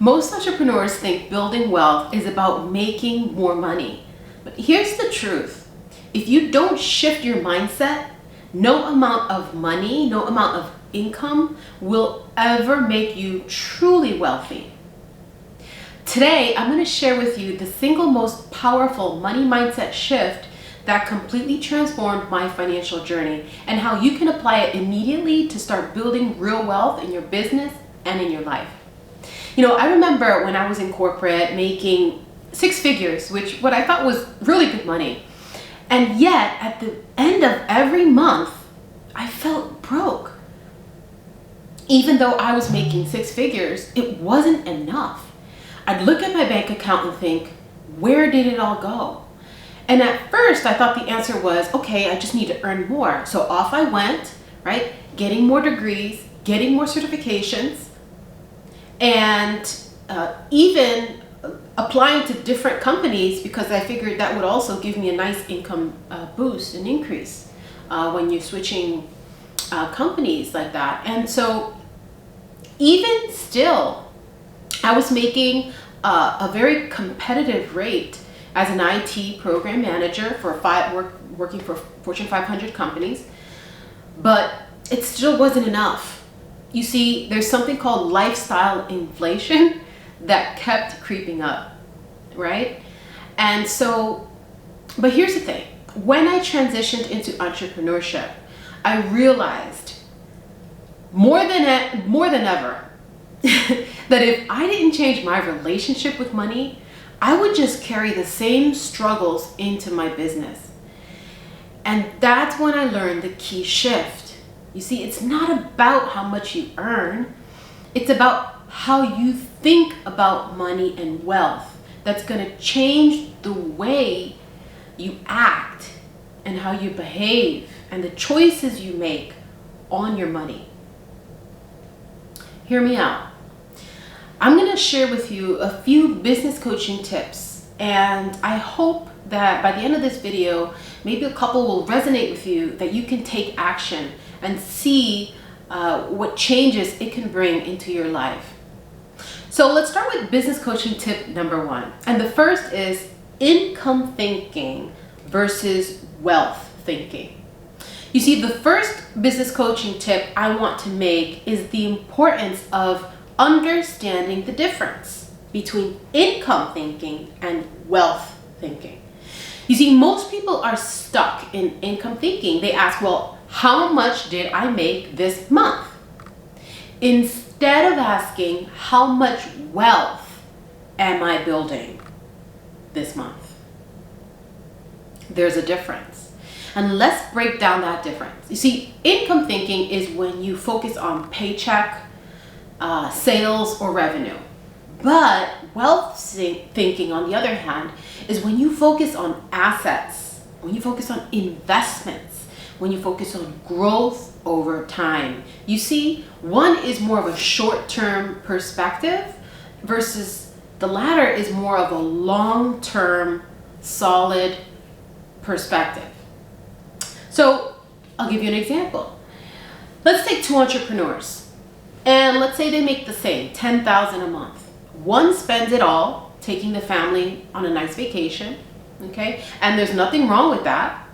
Most entrepreneurs think building wealth is about making more money. But here's the truth. If you don't shift your mindset, no amount of money, no amount of income will ever make you truly wealthy. Today, I'm going to share with you the single most powerful money mindset shift that completely transformed my financial journey and how you can apply it immediately to start building real wealth in your business and in your life. I remember when I was in corporate making six figures, which what I thought was really good money. And yet at the end of every month, I felt broke. Even though I was making six figures, it wasn't enough. I'd look at my bank account and think, where did it all go? And at first I thought the answer was, okay, I just need to earn more. So off I went, right? Getting more degrees, getting more certifications, and even applying to different companies because I figured that would also give me a nice income boost, an increase when you're switching companies like that. And so even still, I was making a very competitive rate as an IT program manager for working for Fortune 500 companies, but it still wasn't enough. You see, there's something called lifestyle inflation that kept creeping up, right? And so, but here's the thing. When I transitioned into entrepreneurship, I realized more than ever that if I didn't change my relationship with money, I would just carry the same struggles into my business. And that's when I learned the key shift. You see, it's not about how much you earn. It's about how you think about money and wealth that's going to change the way you act and how you behave and the choices you make on your money. Hear me out. I'm going to share with you a few business coaching tips, and I hope that by the end of this video, maybe a couple will resonate with you that you can take action and see what changes it can bring into your life. So let's start with business coaching tip number 1. And the first is income thinking versus wealth thinking. You see, the first business coaching tip I want to make is the importance of understanding the difference between income thinking and wealth thinking. You see, most people are stuck in income thinking. They ask, well, how much did I make this month? Instead of asking, how much wealth am I building this month? There's a difference. And let's break down that difference. You see, income thinking is when you focus on paycheck, sales, or revenue. But wealth thinking, on the other hand, is when you focus on assets, when you focus on investments, when you focus on growth over time. You see, one is more of a short-term perspective versus the latter is more of a long-term, solid perspective. So I'll give you an example. Let's take two entrepreneurs, and let's say they make the same, $10,000 a month. One spends it all, taking the family on a nice vacation, okay? And there's nothing wrong with that.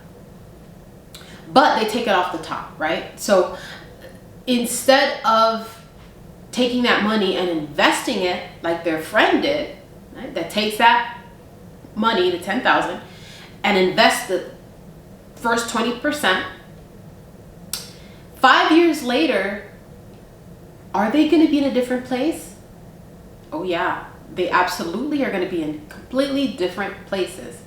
But they take it off the top, right? So instead of taking that money and investing it like their friend did, right, that takes that money, the $10,000, and invests the first 20%, 5 years later, are they going to be in a different place? Oh yeah, they absolutely are going to be in completely different places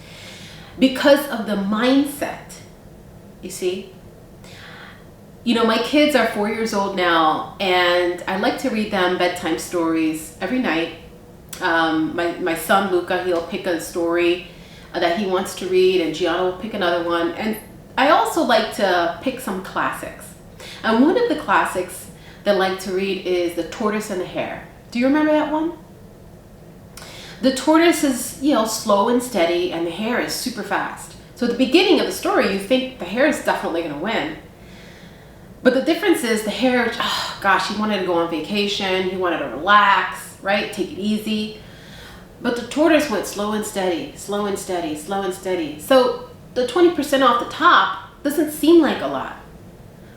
because of the mindset. You see, my kids are 4 years old now, and I like to read them bedtime stories every night. My son Luca, he'll pick a story that he wants to read, and Gianna will pick another one. And I also like to pick some classics. And one of the classics that I like to read is The Tortoise and the Hare. Do you remember that one? The tortoise is, slow and steady, and the hare is super fast. So at the beginning of the story, you think the hare is definitely going to win. But the difference is the hare, he wanted to go on vacation, he wanted to relax, right? Take it easy. But the tortoise went slow and steady, slow and steady, slow and steady. So the 20% off the top doesn't seem like a lot.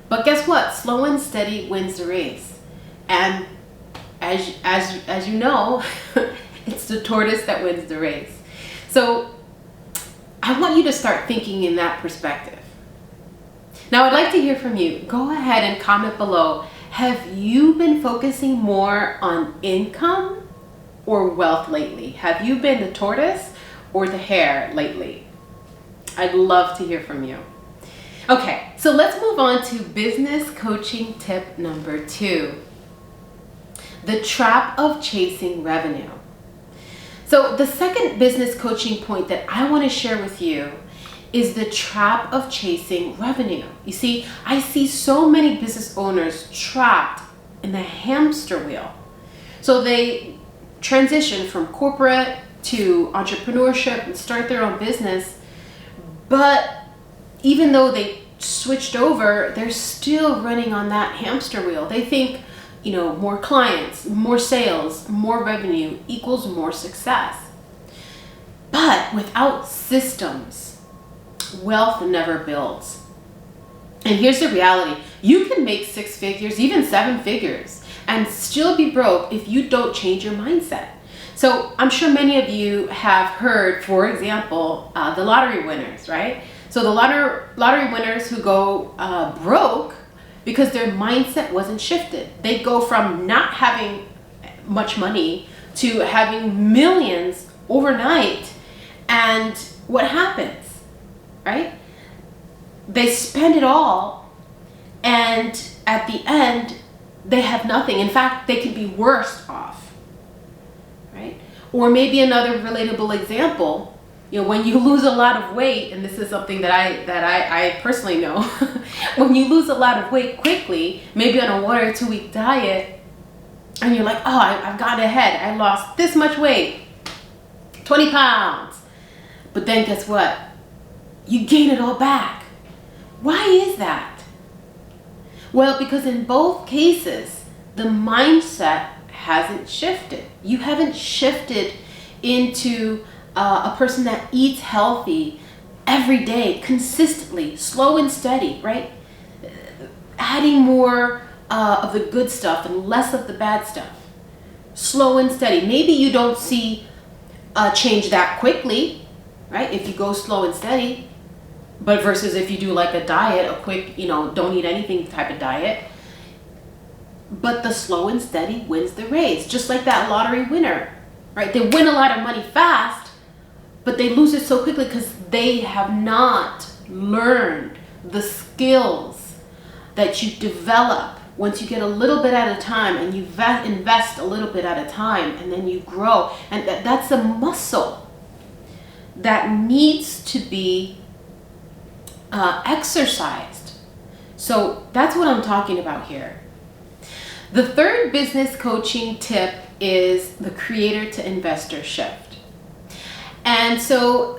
But guess what? Slow and steady wins the race. And as you know, it's the tortoise that wins the race. So I want you to start thinking in that perspective. Now I'd like to hear from you. Go ahead and comment below. Have you been focusing more on income or wealth lately? Have you been the tortoise or the hare lately? I'd love to hear from you. Okay, so let's move on to business coaching tip number 2. The trap of chasing revenue. So the second business coaching point that I want to share with you is the trap of chasing revenue. You see, I see so many business owners trapped in the hamster wheel. So they transition from corporate to entrepreneurship and start their own business, but even though they switched over, they're still running on that hamster wheel. They think, more clients, more sales, more revenue equals more success. But without systems, wealth never builds. And here's the reality. You can make 6 figures, even 7 figures, and still be broke if you don't change your mindset. So I'm sure many of you have heard, for example, the lottery winners, right? So the lottery winners who go broke because their mindset wasn't shifted. They go from not having much money to having millions overnight. And what happens, right? They spend it all, and at the end, they have nothing. In fact, they could be worse off, right? Or maybe another relatable example, when you lose a lot of weight, and this is something that I personally know, when you lose a lot of weight quickly, maybe on a 1 or 2 week diet, and you're like, oh, I've gotten ahead. I lost this much weight, 20 pounds. But then guess what? You gain it all back. Why is that? Well, because in both cases, the mindset hasn't shifted. You haven't shifted into a person that eats healthy every day, consistently, slow and steady, right? Adding more of the good stuff and less of the bad stuff. Slow and steady. Maybe you don't see a change that quickly, right? If you go slow and steady, but versus if you do like a diet, a quick, don't eat anything type of diet. But the slow and steady wins the race, just like that lottery winner, right? They win a lot of money fast, but they lose it so quickly because they have not learned the skills that you develop once you get a little bit at a time, and you invest a little bit at a time, and then you grow. And that's a muscle that needs to be exercised. So that's what I'm talking about here. The third business coaching tip is the creator to investor shift. And so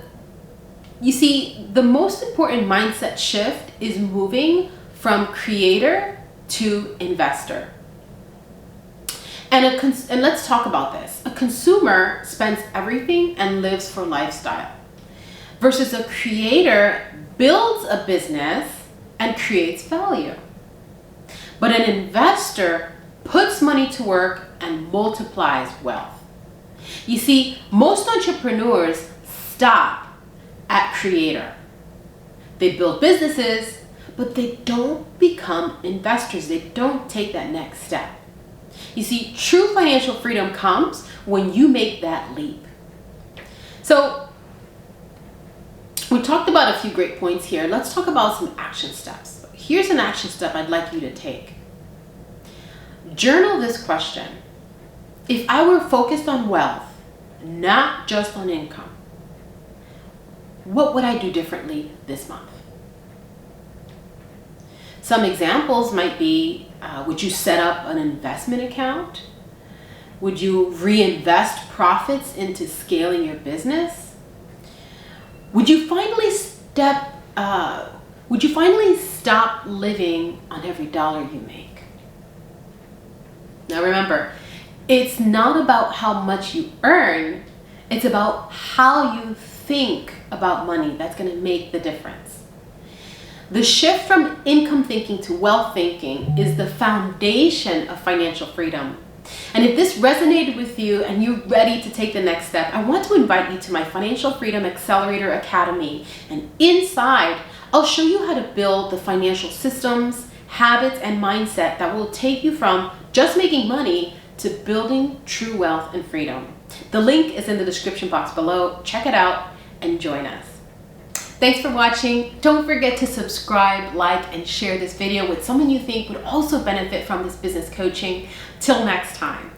you see, the most important mindset shift is moving from creator to investor. And let's talk about this. A consumer spends everything and lives for lifestyle, versus a creator builds a business and creates value. But an investor puts money to work and multiplies wealth. You see, most entrepreneurs stop at creator. They build businesses, but they don't become investors. They don't take that next step. You see, true financial freedom comes when you make that leap. So we talked about a few great points here. Let's talk about some action steps. Here's an action step I'd like you to take. Journal this question. If I were focused on wealth, not just on income, what would I do differently this month? Some examples might be, would you set up an investment account? Would you reinvest profits into scaling your business? Would you finally stop living on every dollar you make? Now remember, It's not about how much you earn, it's about how you think about money that's going to make the difference. The shift from income thinking to wealth thinking is the foundation of financial freedom. And if this resonated with you and you're ready to take the next step, I want to invite you to my Financial Freedom Accelerator Academy. And inside, I'll show you how to build the financial systems, habits, and mindset that will take you from just making money to building true wealth and freedom. The link is in the description box below. Check it out and join us. Thanks for watching. Don't forget to subscribe, like, and share this video with someone you think would also benefit from this business coaching. Till next time.